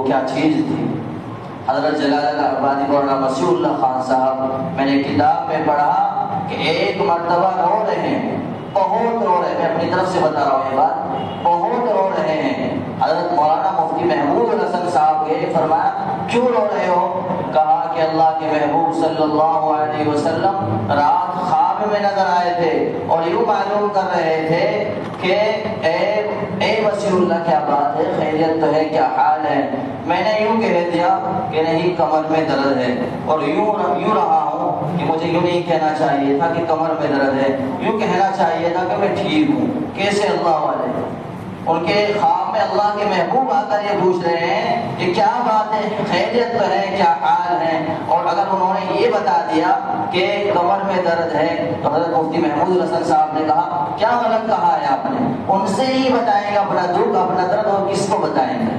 کیا چیز تھی؟ حضرت جلال الابادی مولانا مسیح اللہ خان صاحب، میں نے کتاب میں پڑھا کہ ایک مرتبہ رو رہے ہیں، بہت رو رہے ہیں، میں اپنی طرف سے بتا رہا ہوں یہ بات، بہت رو رہے ہیں۔ حضرت مولانا مفتی محمود الحسن صاحب گئے، فرمایا کیوں رو رہے ہو؟ کہا کہ اللہ کے محبوب صلی اللہ علیہ وسلم رات خواب میں نظر آئے تھے اور یوں معلوم کر رہے تھے کہ اے وسیع اللہ کیا بات ہے، خیریت تو ہے، کیا حال ہے؟ میں نے یوں کہہ دیا کہ نہیں کمر میں درد ہے، اور یوں رہا ہوں کہ مجھے یوں نہیں کہنا چاہیے تھا کہ کمر میں درد ہے، یوں کہنا چاہیے تھا کہ میں ٹھیک ہوں۔ کیسے اللہ والے؟ ان کے خواب میں اللہ کے محبوب آ کر یہ پوچھ رہے ہیں کہ کیا بات ہے، خیریت تو ہے، کیا حال ہے؟ اور اگر انہوں نے یہ بتا دیا کہ کمر میں درد ہے تو حضرت مفتی محمود الحسن صاحب نے کہا کیا غلط کہا ہے آپ نے؟ ان سے ہی بتائیں گے اپنا دکھ، اپنا درد، اور کس کو بتائیں گے؟